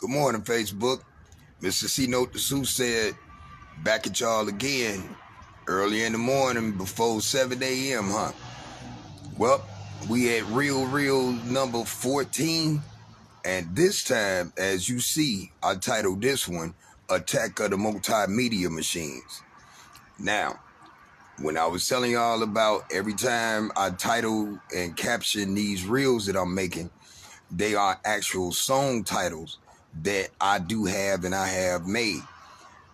Good morning, Facebook. Mr. C Note the Soothsayer back at y'all again early in the morning before 7 a.m., huh? Well, we at real number 14. And this time, as you see, I titled this one Attack of the Multimedia Machines. Now, when I was telling y'all about every time I title and caption these reels that I'm making, they are actual song titles that I do have and I have made.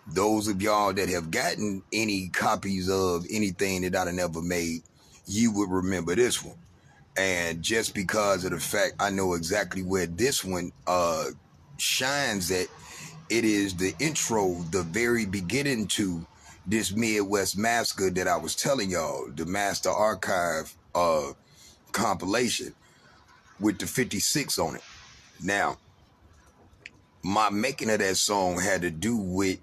Those of y'all that have gotten any copies of anything that I've ever made, you would remember this one. And just because of the fact I know exactly where this one shines at, it is the intro, the very beginning to this Midwest Massacre that I was telling y'all, the Master Archive compilation with the 56 on it. Now, my making of that song had to do with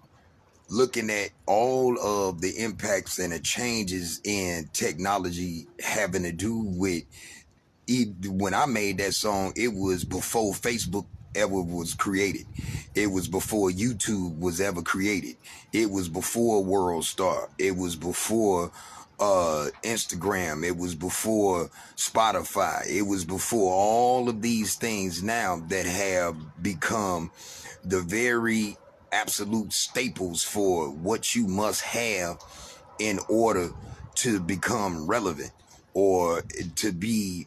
looking at all of the impacts and the changes in technology having to do with when I made that song, it was before Facebook ever was created. It was before YouTube was ever created. It was before World Star. It was before Instagram. It was before Spotify. It was before all of these things now that have become the very absolute staples for what you must have in order to become relevant or to be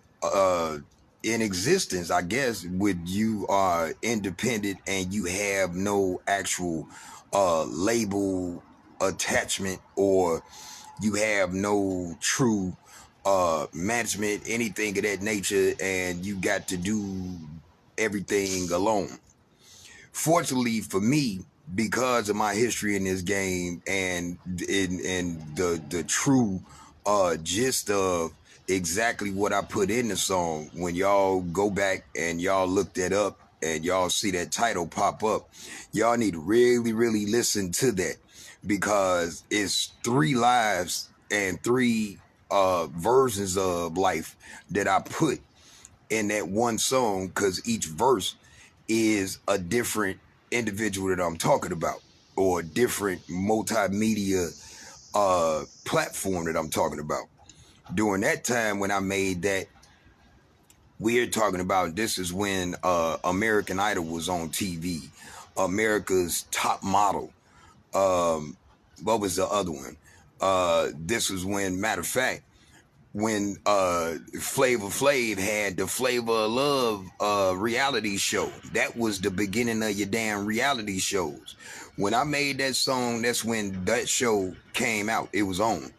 in existence, I guess, when you are independent and you have no actual label attachment, or you have no true management, anything of that nature, and you got to do everything alone. Fortunately for me, because of my history in this game and in the true gist of exactly what I put in the song, when y'all go back and y'all look that up and y'all see that title pop up, y'all need to really listen to that, because it's 3 lives and 3 versions of life that I put in that one song, because each verse is a different individual that I'm talking about, or a different multimedia platform that I'm talking about. During that time when I made that, we're talking about, this is when American Idol was on TV, America's Top Model. What was the other one? This was when, matter of fact, when Flavor Flav had the Flavor of Love reality show. That was the beginning of your damn reality shows. When I made that song, that's when that show came out. It was on.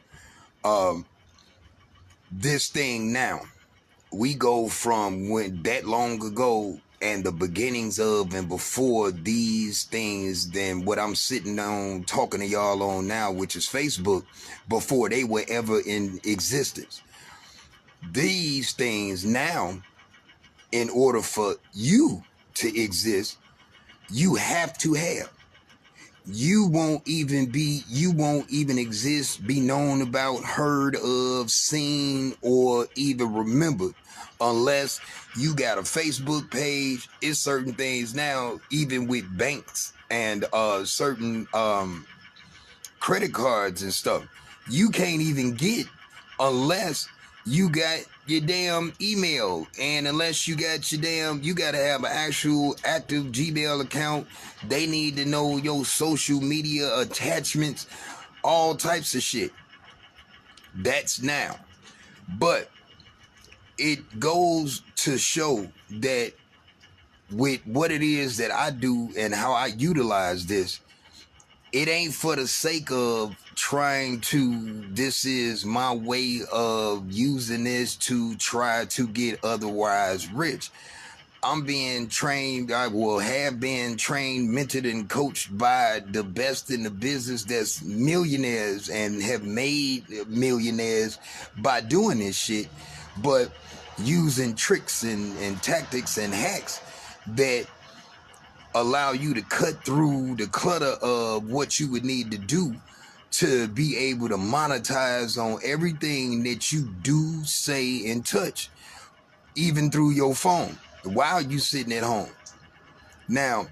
This thing now, we go from when that long ago and the beginnings of and before these things than what I'm sitting on talking to y'all on now, which is Facebook, before they were ever in existence. These things now, in order for you to exist, you have to have. You won't even exist, be known about, heard of, seen, or even remembered unless you got a Facebook page. It's certain things now, even with banks and certain credit cards and stuff, you can't even get unless you got your damn email, and unless you got your damn, you got to have an actual active Gmail account. They need to know your social media attachments, all types of shit. That's now. But it goes to show that with what it is that I do and how I utilize this, it ain't for the sake of trying to, this is my way of using this to try to get otherwise rich. I'm being trained, I will have been trained, mentored, and coached by the best in the business that's millionaires and have made millionaires by doing this shit, but using tricks and tactics and hacks that allow you to cut through the clutter of what you would need to do to be able to monetize on everything that you do, say, and touch, even through your phone, while you sitting at home. Now,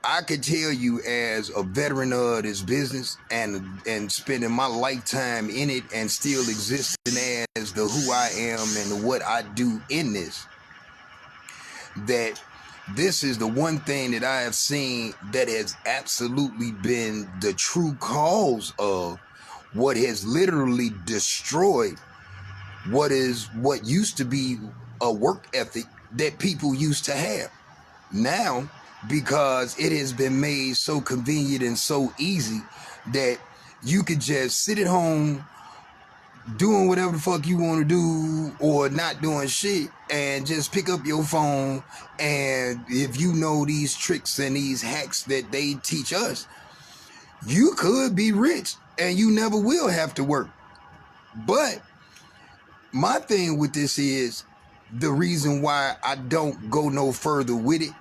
I could tell you, as a veteran of this business and spending my lifetime in it and still existing as the who I am and what I do in this, that this is the one thing that I have seen that has absolutely been the true cause of what has literally destroyed what used to be a work ethic that people used to have. Now, because it has been made so convenient and so easy that you could just sit at home doing whatever the fuck you want to do or not doing shit and just pick up your phone, and if you know these tricks and these hacks that they teach us, you could be rich and you never will have to work. But my thing with this is the reason why I don't go no further with it,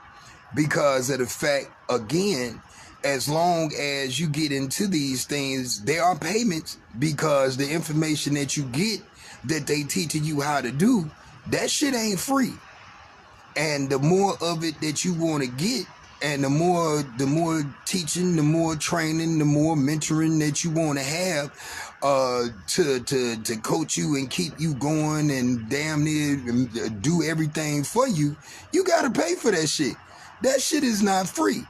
because of the fact, again, as long as you get into these things, there are payments, because the information that you get that they teaching you how to do, that shit ain't free. And the more of it that you want to get, and the more teaching, the more training, the more mentoring that you want to have to coach you and keep you going and damn near do everything for you, you got to pay for that shit. That shit is not free.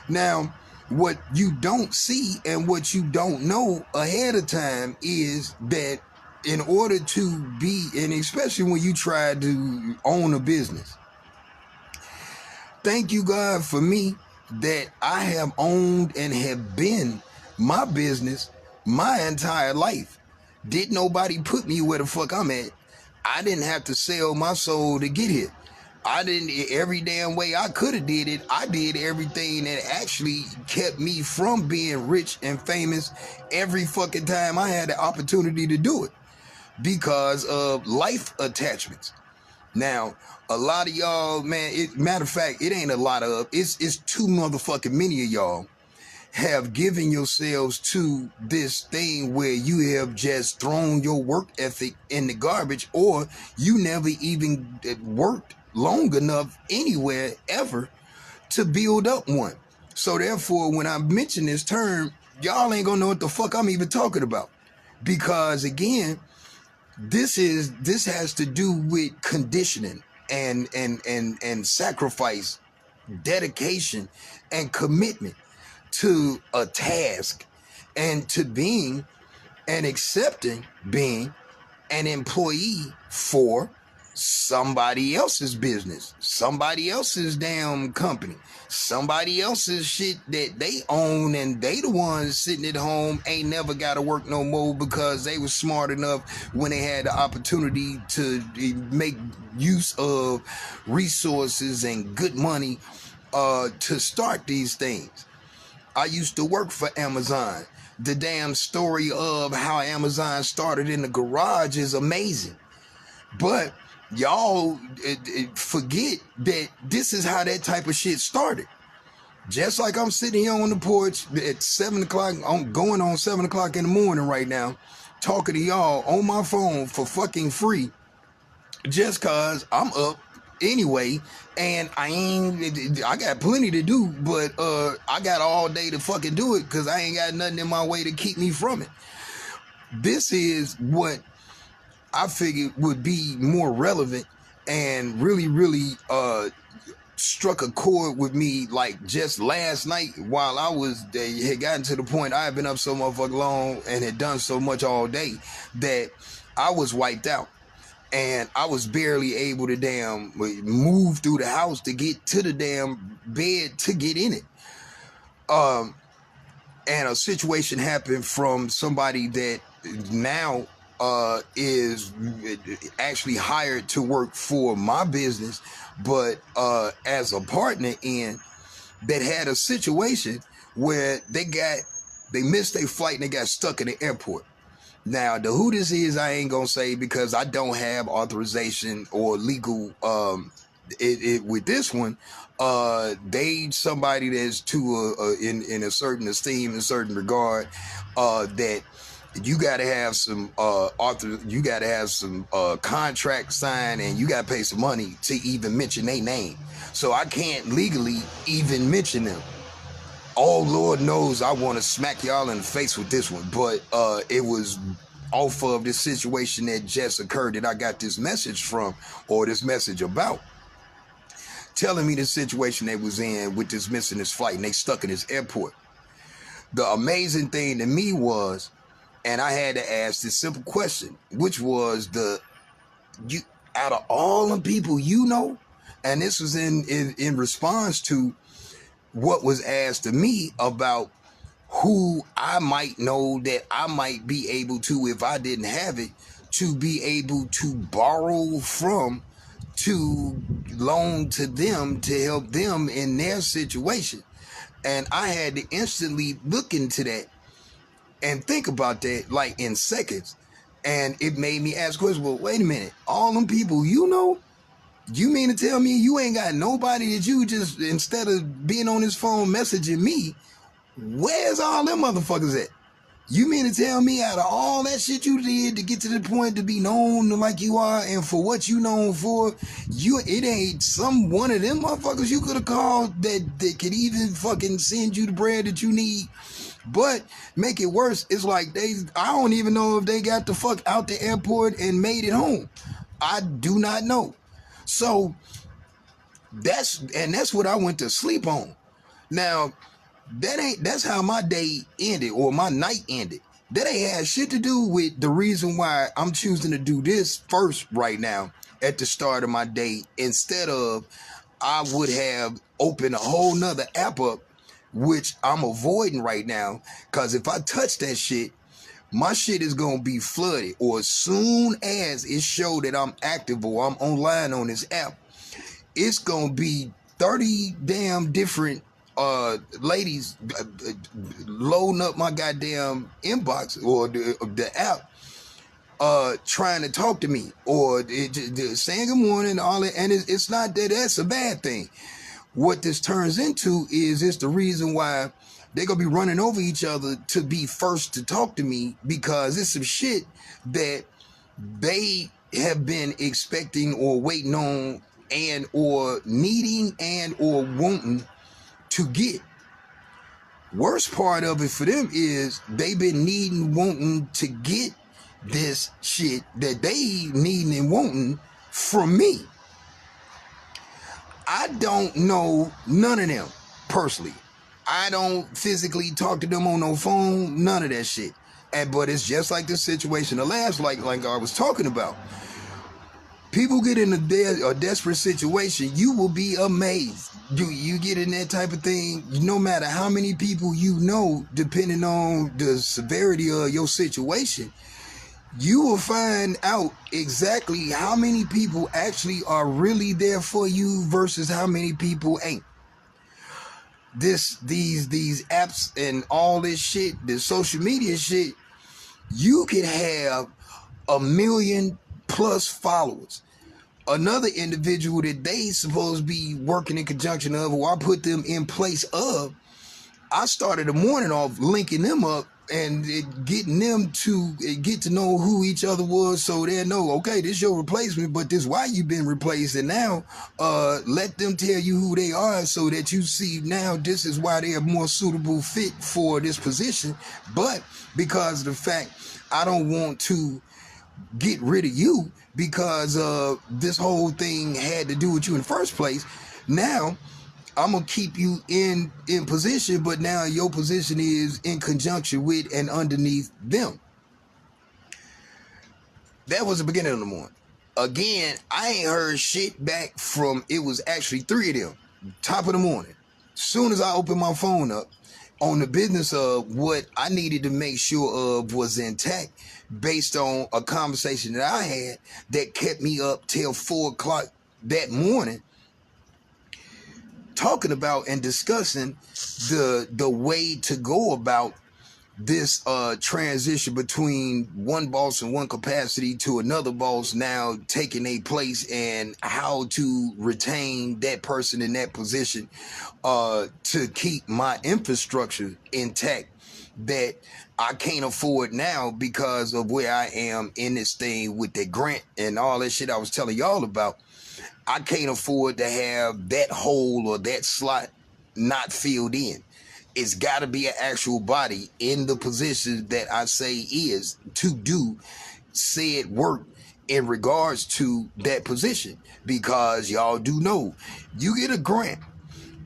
Now, what you don't see and what you don't know ahead of time is that in order to be, and especially when you try to own a business, thank you, God, for me, that I have owned and have been my business my entire life. Did nobody put me where the fuck I'm at? I didn't have to sell my soul to get here. I didn't, every damn way I could have did it, I did everything that actually kept me from being rich and famous every fucking time I had the opportunity to do it, because of life attachments. Now, a lot of y'all, man, matter of fact, it ain't a lot of, it's too motherfucking many of y'all have given yourselves to this thing where you have just thrown your work ethic in the garbage, or you never even worked long enough anywhere ever to build up one. So therefore, when I mention this term, y'all ain't gonna know what the fuck I'm even talking about, because again, this has to do with conditioning and sacrifice, dedication, and commitment to a task, and to being and accepting being an employee for somebody else's business, somebody else's damn company, somebody else's shit that they own, and they the ones sitting at home ain't never got to work no more because they was smart enough when they had the opportunity to make use of resources and good money to start these things. I used to work for Amazon. The damn story of how Amazon started in the garage is amazing. But y'all forget that this is how that type of shit started. Just like I'm sitting here on the porch at 7 o'clock, I'm going on 7 o'clock in the morning right now, talking to y'all on my phone for fucking free, just cause I'm up anyway, and I got plenty to do, but I got all day to fucking do it, cause I ain't got nothing in my way to keep me from it. This is what I figured would be more relevant and really struck a chord with me, like just last night, while I had gotten to the point I had been up so motherfucking long and had done so much all day that I was wiped out. And I was barely able to damn move through the house to get to the damn bed to get in it. And a situation happened from somebody that now is actually hired to work for my business, but as a partner in, that had a situation where they missed their flight and they got stuck in the airport. Now, the who this is, I ain't gonna say, because I don't have authorization or legal with this one. They somebody that's in a certain esteem, in a certain regard, that You gotta have some you gotta have some contract signed, and you gotta pay some money to even mention their name. So I can't legally even mention them. Oh, Lord knows I want to smack y'all in the face with this one, but it was off of this situation that just occurred that I got this message from, or this message about, telling me the situation they was in with this missing this flight, and they stuck in this airport. The amazing thing to me was, and I had to ask this simple question, which was you out of all the people you know, and this was in response to what was asked of me about who I might know that I might be able to, if I didn't have it, to be able to borrow from, to loan to them, to help them in their situation. And I had to instantly look into that and think about that like in seconds. And it made me ask questions. Well, wait a minute. All them people you know, you mean to tell me you ain't got nobody that you just, instead of being on this phone messaging me, where's all them motherfuckers at? You mean to tell me out of all that shit you did to get to the point to be known like you are and for what you known for, it ain't some one of them motherfuckers you could have called that could even fucking send you the bread that you need. But make it worse, it's like I don't even know if they got the fuck out the airport and made it home. I do not know. So that's what I went to sleep on. Now, that's how my day ended, or my night ended. That ain't had shit to do with the reason why I'm choosing to do this first right now at the start of my day, instead of I would have opened a whole nother app up, which I'm avoiding right now, because if I touch that shit, my shit is gonna be flooded. Or as soon as it show that I'm active or I'm online on this app, it's gonna be 30 damn different ladies loading up my goddamn inbox or the app, trying to talk to me, or saying good morning, all that. And it's not that that's a bad thing. What this turns into is it's the reason why they're gonna be running over each other to be first to talk to me, because it's some shit that they have been expecting or waiting on, and or needing and or wanting to get. Worst part of it for them is they've been needing, wanting to get this shit that they needing and wanting from me. I don't know none of them personally. I don't physically talk to them on no phone, none of that shit. But it's just like this situation, the last, like I was talking about. People get in a desperate situation, you will be amazed. You get in that type of thing, no matter how many people you know, depending on the severity of your situation, you will find out exactly how many people actually are really there for you versus how many people ain't. These apps and all this shit, this social media shit, you could have 1 million plus followers. Another individual that they supposed to be working in conjunction of, or I put them in place of, I started the morning off linking them up and getting them to get to know who each other was, so they know, okay, this your replacement, but this why you been replaced, and now let them tell you who they are, so that you see now this is why they are more suitable fit for this position. But because of the fact I don't want to get rid of you, because this whole thing had to do with you in the first place, now I'm gonna keep you in position, but now your position is in conjunction with and underneath them. That was the beginning of the morning. Again, I ain't heard shit back from, it was actually 3 of them, top of the morning. Soon as I opened my phone up, on the business of what I needed to make sure of was intact, based on a conversation that I had that kept me up till 4 o'clock that morning, talking about and discussing the way to go about this transition between one boss and one capacity to another boss now taking a place, and how to retain that person in that position to keep my infrastructure intact that I can't afford now because of where I am in this thing with the grant and all that shit I was telling y'all about. I can't afford to have that hole or that slot not filled in. It's got to be an actual body in the position that I say is to do said work in regards to that position. Because y'all do know, you get a grant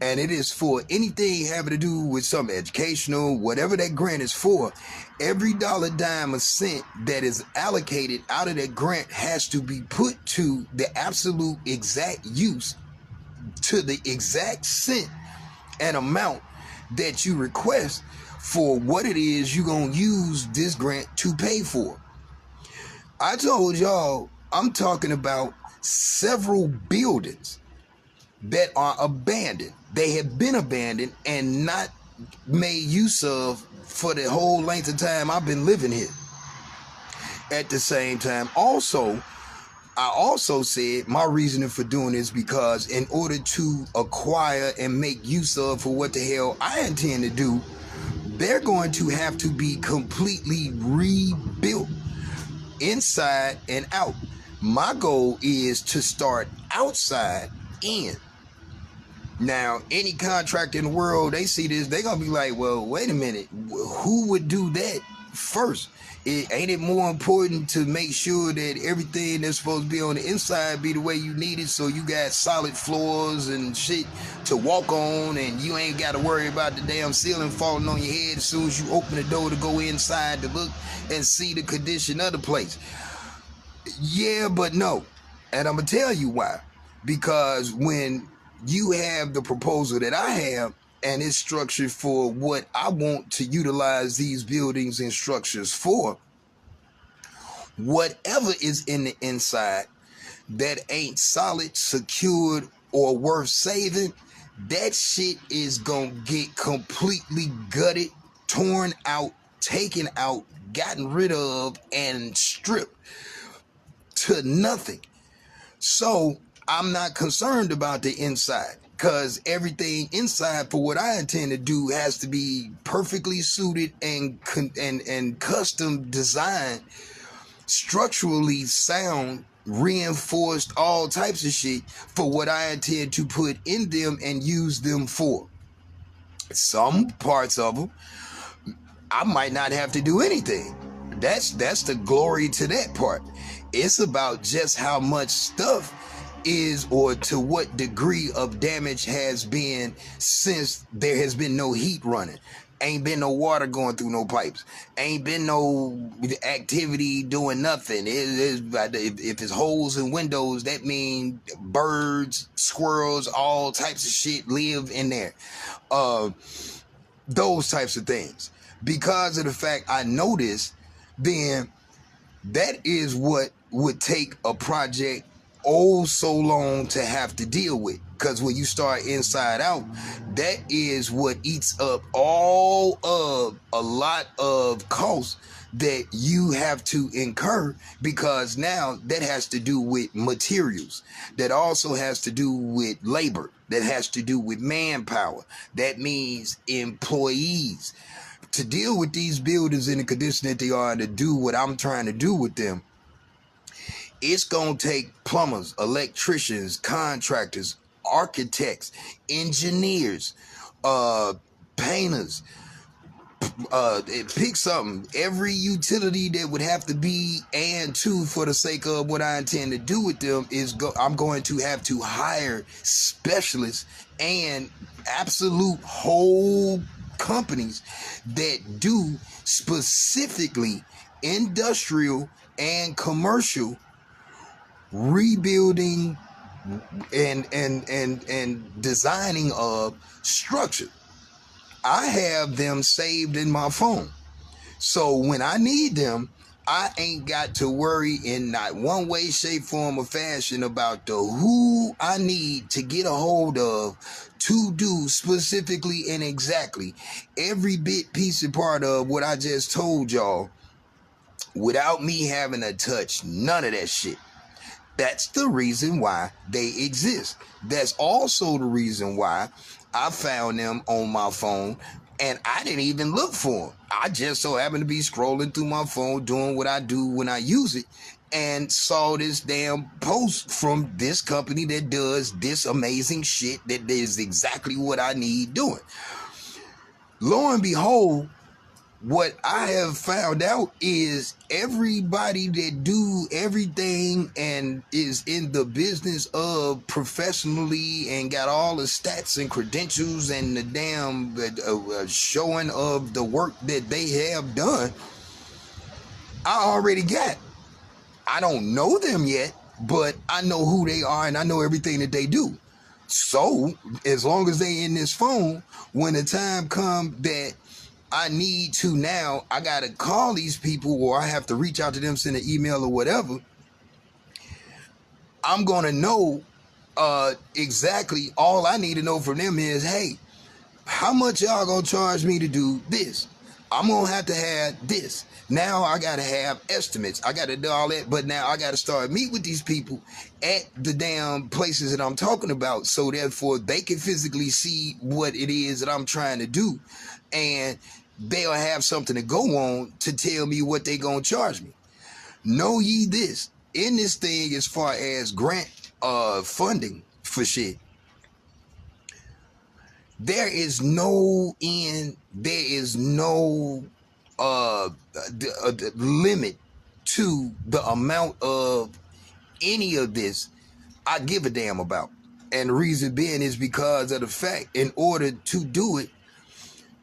and it is for anything having to do with some educational, whatever that grant is for. Every dollar, dime, or cent that is allocated out of that grant has to be put to the absolute exact use, to the exact cent and amount that you request for what it is you're going to use this grant to pay for. I told y'all I'm talking about several buildings that are abandoned. They have been abandoned and not made use of for the whole length of time I've been living here. At the same time, I also said my reasoning for doing this because in order to acquire and make use of for what the hell I intend to do, they're going to have to be completely rebuilt inside and out. My goal is to start outside in. Now, any contractor in the world, they see this, they're going to be like, well, wait a minute, who would do that first? Ain't it more important to make sure that everything that's supposed to be on the inside be the way you need it, so you got solid floors and shit to walk on, and you ain't got to worry about the damn ceiling falling on your head as soon as you open the door to go inside to look and see the condition of the place? Yeah, but no. And I'm going to tell you why. Because when you have the proposal that I have, and it's structured for what I want to utilize these buildings and structures for, whatever is in the inside that ain't solid, secured, or worth saving, that shit is gonna get completely gutted, torn out, taken out, gotten rid of, and stripped to nothing. So I'm not concerned about the inside, because everything inside for what I intend to do has to be perfectly suited and custom designed, structurally sound, reinforced, all types of shit for what I intend to put in them and use them for. Some parts of them I might not have to do anything. That's the glory to that part. It's about just how much stuff is, or to what degree of damage has been since there has been no heat running. Ain't been no water going through no pipes. Ain't been no activity doing nothing. If it's holes in windows, that means birds, squirrels, all types of shit live in there. Those types of things. Because of the fact I know this, then that is what would take a project so long to have to deal with. Because when you start inside out, that is what eats up all of a lot of costs that you have to incur, because now that has to do with materials, that also has to do with labor, that has to do with manpower. That means employees. To deal with these buildings in the condition that they are and to do what I'm trying to do with them, it's going to take plumbers, electricians, contractors, architects, engineers, painters, pick something. Every utility that would have to be, and two, for the sake of what I intend to do with them, I'm going to have to hire specialists and absolute whole companies that do specifically industrial and commercial rebuilding and designing of structure. I have them saved in my phone, so when I need them, I ain't got to worry in not one way, shape, form, or fashion about the who I need to get a hold of to do specifically and exactly every bit, piece, and part of what I just told y'all without me having to touch none of that shit. That's the reason why they exist. That's also the reason why I found them on my phone and I didn't even look for them. I just so happened to be scrolling through my phone, doing what I do when I use it, and saw this damn post from this company that does this amazing shit that is exactly what I need doing. Lo and behold, what I have found out is everybody that do everything and is in the business of professionally and got all the stats and credentials and the damn showing of the work that they have done, I already got. I don't know them yet, but I know who they are and I know everything that they do. So as long as they in this phone, when the time comes that I need to now, I got to call these people or I have to reach out to them, send an email or whatever, I'm going to know exactly. All I need to know from them is, hey, how much y'all going to charge me to do this? I'm going to have this. Now I got to have estimates. I got to do all that. But now I got to start meet with these people at the damn places that I'm talking about. So therefore they can physically see what it is that I'm trying to do. And they'll have something to go on to tell me what they gonna charge me. Know ye this, in this thing as far as grant funding for shit, there is no end, there is no limit to the amount of any of this I give a damn about. And the reason being is because of the fact, in order to do it,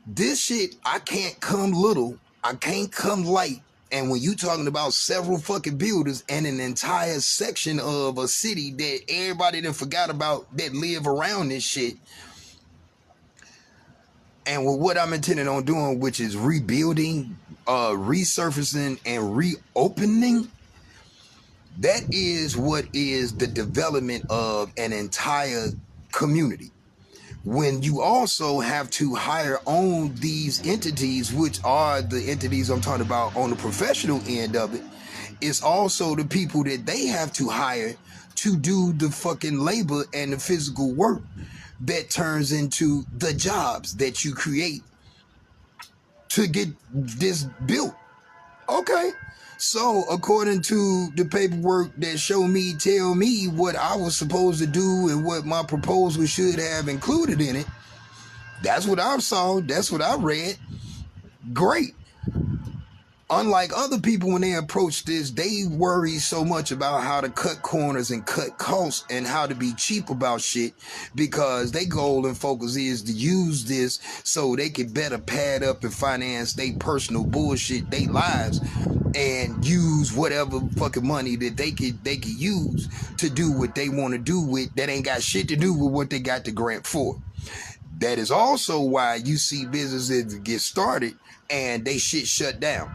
this shit, I can't come little, I can't come light. And when you talking about several fucking buildings and an entire section of a city that everybody done forgot about that live around this shit, and with what I'm intending on doing, which is rebuilding, resurfacing, and reopening, that is what is the development of an entire community. When you also have to hire on these entities, which are the entities I'm talking about on the professional end of it, it's also the people that they have to hire to do the fucking labor and the physical work that turns into the jobs that you create to get this built. Okay. So according to the paperwork that tell me what I was supposed to do and what my proposal should have included in it, that's what I saw. That's what I read. Great. Unlike other people, when they approach this, they worry so much about how to cut corners and cut costs and how to be cheap about shit, because their goal and focus is to use this so they can better pad up and finance their personal bullshit, their lives, and use whatever fucking money that they could use to do what they want to do with that ain't got shit to do with what they got the grant for. That is also why you see businesses get started and they shit shut down.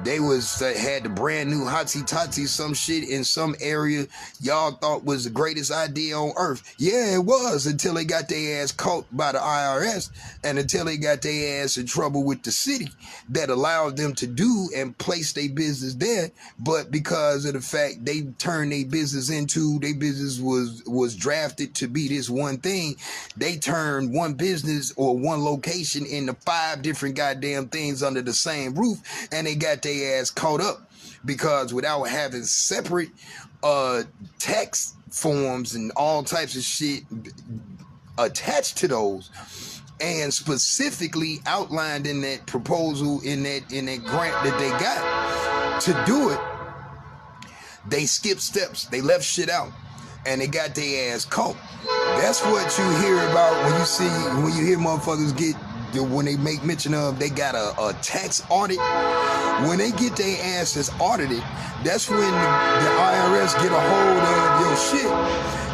They had the brand new hotsy totsy some shit in some area y'all thought was the greatest idea on earth. Yeah, it was, until they got their ass caught by the IRS and until they got their ass in trouble with the city that allowed them to do and place their business there. But because of the fact they turned their business was drafted to be this one thing, they turned one business or one location into 5 different goddamn things under the same roof, and they got their ass caught up because without having separate tax forms and all types of shit attached to those and specifically outlined in that proposal, in that grant that they got to do it, they skipped steps, they left shit out, and they got their ass caught. That's what you hear about when you hear motherfuckers get when they make mention of they got a tax audit, when they get their asses audited, that's when the IRS get a hold of your shit,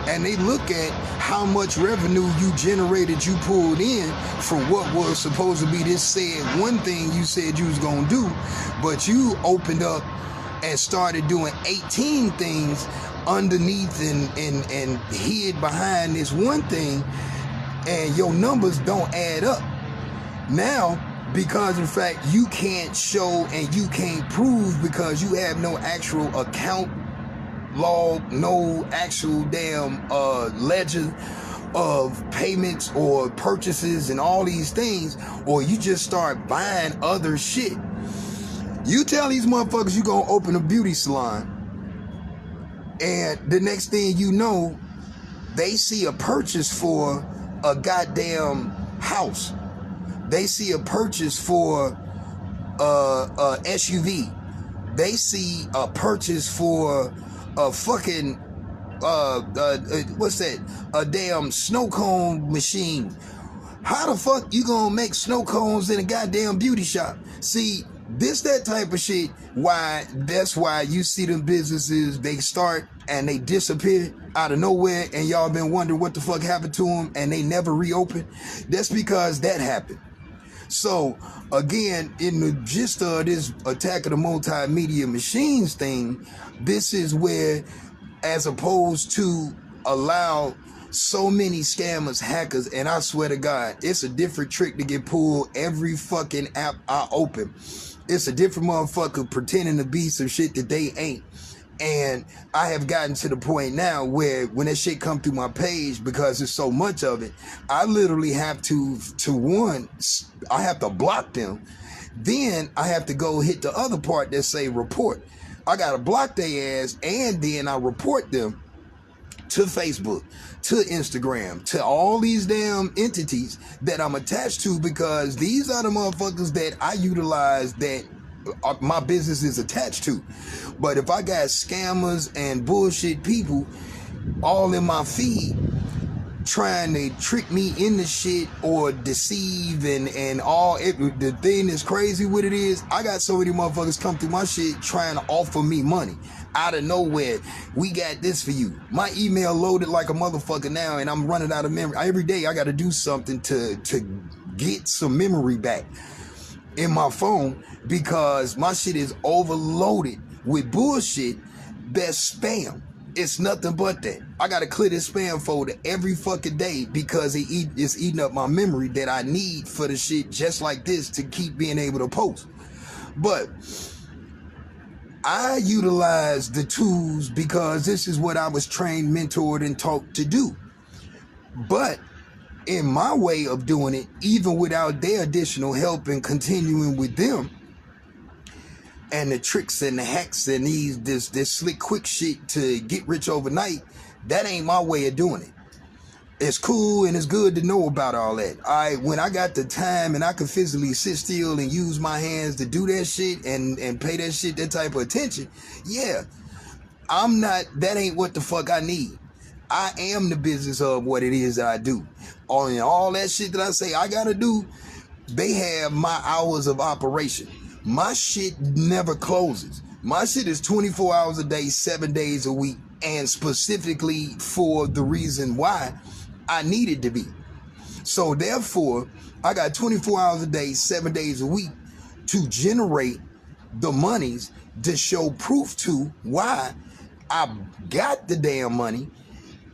and they look at how much revenue you generated, you pulled in from what was supposed to be this said one thing you said you was gonna do, but you opened up and started doing 18 things underneath and hid behind this one thing, and your numbers don't add up. Now, because in fact you can't show and you can't prove because you have no actual account log, no actual damn ledger of payments or purchases and all these things, or you just start buying other shit. You tell these motherfuckers you gonna open a beauty salon, and the next thing you know, they see a purchase for a goddamn house. They see a purchase for a SUV. They see a purchase for a fucking what's that? A damn snow cone machine. How the fuck you gonna make snow cones in a goddamn beauty shop? See, that type of shit. That's why you see them businesses, they start and they disappear out of nowhere, and y'all been wondering what the fuck happened to them, and they never reopen. That's because that happened. So again, in the gist of this attack of the multimedia machines thing, this is where, as opposed to allow so many scammers, hackers, and I swear to God, it's a different trick to get pulled every fucking app I open. It's a different motherfucker pretending to be some shit that they ain't. And I have gotten to the point now where when that shit come through my page, because there's so much of it, I literally have to I have to block them. Then I have to go hit the other part that say report. I got to block their ass, and then I report them to Facebook, to Instagram, to all these damn entities that I'm attached to, because these are the motherfuckers that I utilize, that my business is attached to. But if I got scammers and bullshit people all in my feed trying to trick me into shit or deceive and all it, the thing that's crazy with it is I got so many motherfuckers come through my shit trying to offer me money out of nowhere. We got this for you. My email loaded like a motherfucker now, and I'm running out of memory. Every day I got to do something to get some memory back in my phone, because my shit is overloaded with bullshit that's spam. It's nothing but that. I gotta clear this spam folder every fucking day because it's eating up my memory that I need for the shit just like this to keep being able to post. But I utilize the tools because this is what I was trained, mentored, and taught to do. But in my way of doing it, even without their additional help and continuing with them, and the tricks and the hacks and this slick quick shit to get rich overnight, that ain't my way of doing it. It's cool and it's good to know about all that. When I got the time and I could physically sit still and use my hands to do that shit and pay that shit that type of attention, yeah, that ain't what the fuck I need. I am the business of what it is that I do. All that shit that I say I gotta do, they have my hours of operation. My shit never closes. My shit is 24 hours a day, 7 days a week, and specifically for the reason why I need it to be. So therefore, I got 24 hours a day, 7 days a week to generate the monies to show proof to why I got the damn money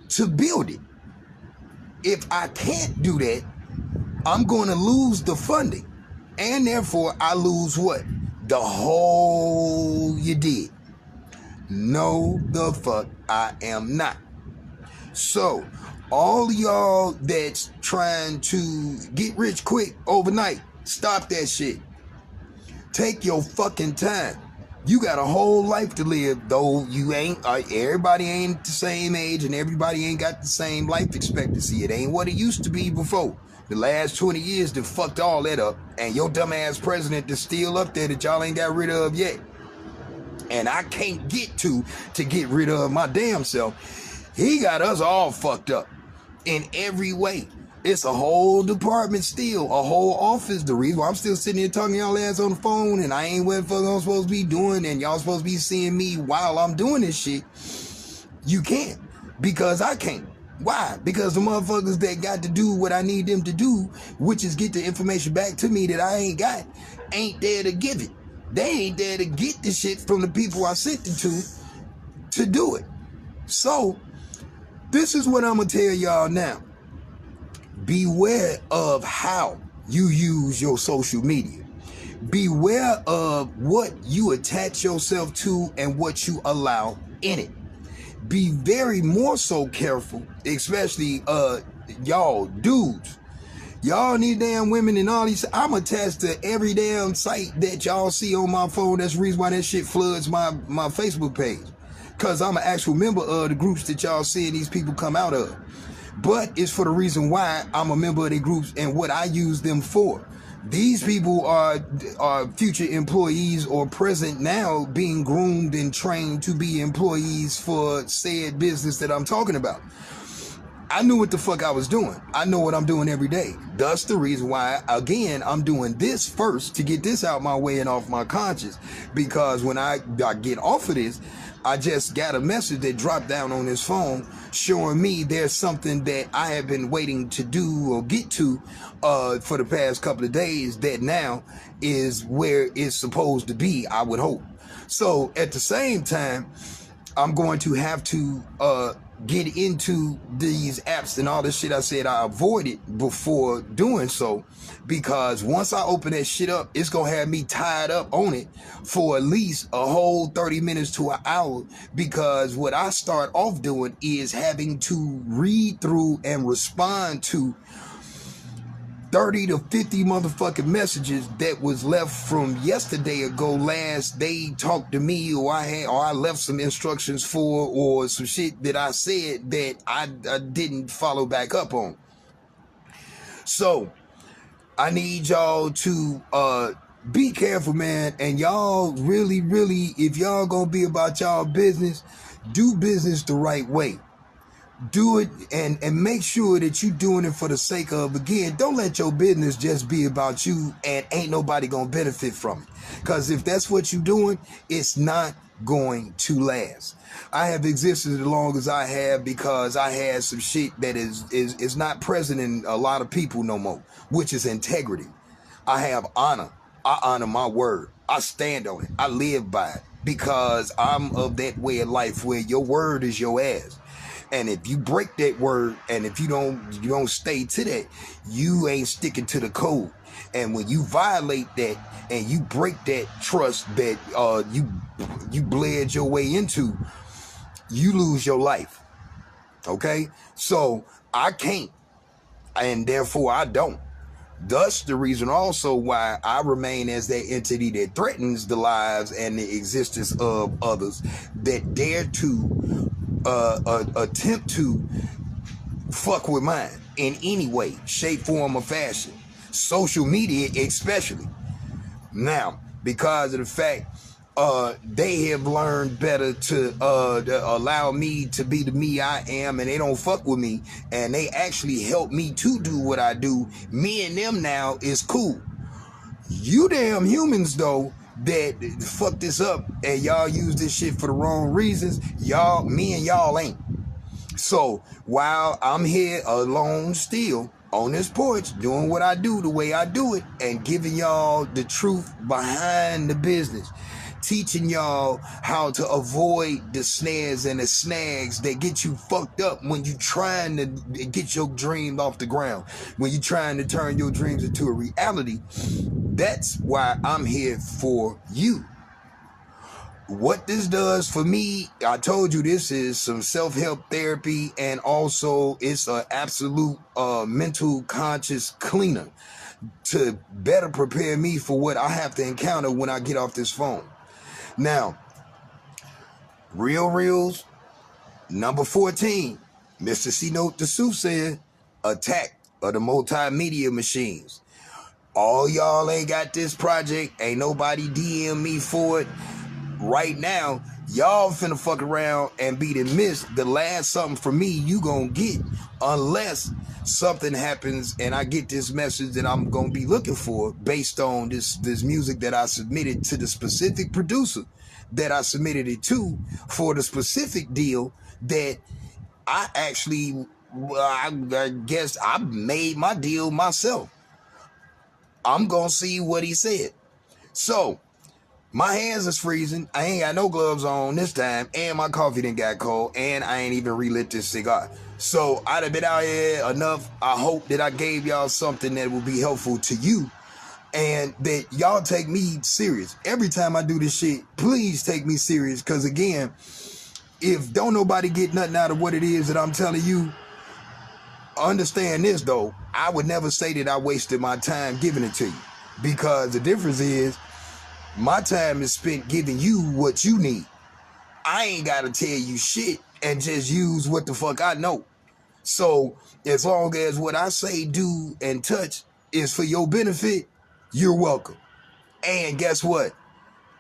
to build it. If I can't do that, I'm going to lose the funding. And therefore, I lose what? The whole you did. No, the fuck I am not. So, all y'all that's trying to get rich quick overnight, stop that shit. Take your fucking time. You got a whole life to live, though you ain't, everybody ain't the same age and everybody ain't got the same life expectancy. It ain't what it used to be before. The last 20 years that fucked all that up, and your dumbass president is still up there that y'all ain't got rid of yet. And I can't get to get rid of my damn self. He got us all fucked up in every way. It's a whole department still, a whole office. The reason why I'm still sitting here talking to y'all ass on the phone and I ain't what the fuck I'm supposed to be doing and y'all supposed to be seeing me while I'm doing this shit, you can't. Because I can't. Why? Because the motherfuckers that got to do what I need them to do, which is get the information back to me that I ain't got, ain't there to give it. They ain't there to get the shit from the people I sent it to do it. So, this is what I'm going to tell y'all now. Beware of how you use your social media. Beware of what you attach yourself to and what you allow in it. Be very more so careful, especially y'all dudes. Y'all need damn women and all these. I'm attached to every damn site that y'all see on my phone. That's the reason why that shit floods my Facebook page. Because I'm an actual member of the groups that y'all seeing these people come out of. But it's for the reason why I'm a member of the groups and what I use them for. These people are future employees or present now being groomed and trained to be employees for said business that I'm talking about. I knew what the fuck I was doing. I know what I'm doing every day. That's the reason why, again, I'm doing this first to get this out my way and off my conscience. Because when I get off of this, I just got a message that dropped down on this phone showing me there's something that I have been waiting to do or get to for the past couple of days that now is where it's supposed to be, I would hope. So at the same time, I'm going to have to get into these apps and all this shit I said I avoided before doing so, because once I open that shit up, it's gonna have me tied up on it for at least a whole 30 minutes to an hour, because what I start off doing is having to read through and respond to 30 to 50 motherfucking messages that was left from yesterday ago. Last they talked to me, or I left some instructions for, or some shit that I said that I didn't follow back up on. So I need y'all to be careful, man. And y'all really, if y'all gonna be about y'all business, do business the right way. Do it and make sure that you doing it for the sake of, again, don't let your business just be about you and ain't nobody gonna benefit from it. Because if that's what you doing, it's not going to last. I have existed as long as I have because I had some shit that is not present in a lot of people no more, which is integrity. I have honor. I honor my word. I stand on it. I live by it because I'm of that way of life where your word is your ass. And if you break that word, and if you don't stay to that, you ain't sticking to the code. And when you violate that and you break that trust that you bled your way into, you lose your life. Okay? So I can't, and therefore I don't. Thus the reason also why I remain as that entity that threatens the lives and the existence of others that dare to attempt to fuck with mine in any way, shape, form, or fashion. Social media especially. Now, because of the fact they have learned better to allow me to be the me I am, and they don't fuck with me, and they actually help me to do what I do. Me and them now is cool. You damn humans though that fuck this up and y'all use this shit for the wrong reasons, me and y'all ain't. So while I'm here alone still on this porch doing what I do the way I do it and giving y'all the truth behind the business, teaching y'all how to avoid the snares and the snags that get you fucked up when you trying to get your dream off the ground, when you trying to turn your dreams into a reality. That's why I'm here for you. What this does for me, I told you this is some self-help therapy, and also it's an absolute mental conscious cleaner to better prepare me for what I have to encounter when I get off this phone. Now, Reels, number 14, Mr. C Note the Soothsayer, attack of the multimedia machines. All y'all ain't got this project, ain't nobody DM me for it. Right now, Y'all finna fuck around and be the miss the last something from me you gonna get, unless something happens and I get this message that I'm gonna be looking for based on this music that I submitted to the specific producer that I submitted it to for the specific deal that I actually, I guess I made my deal myself. I'm gonna see what he said. So my hands is freezing. I ain't got no gloves on this time, and my coffee done got cold, and I ain't even relit this cigar. So I done been out here enough. I hope that I gave y'all something that will be helpful to you, and that y'all take me serious. Every time I do this shit, please take me serious, because again, if don't nobody get nothing out of what it is that I'm telling you, understand this though, I would never say that I wasted my time giving it to you, because the difference is, my time is spent giving you what you need. I ain't got to tell you shit and just use what the fuck I know. So as long as what I say, do, and touch is for your benefit, you're welcome. And guess what?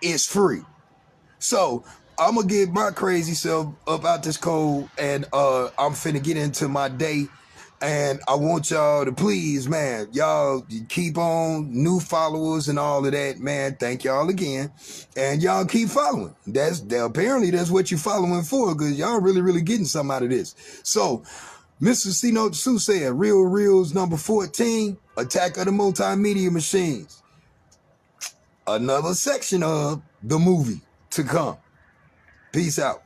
It's free. So I'm going to get my crazy self up out this cold, and I'm finna get into my day. And I want y'all to please, man, y'all keep on, new followers and all of that, man. Thank y'all again. And y'all keep following. Apparently that's what you're following for, because y'all really getting something out of this. So, Mr. C Note Soothsayer, Real Reels number 14, Attack of the Multimedia Machines. Another section of the movie to come. Peace out.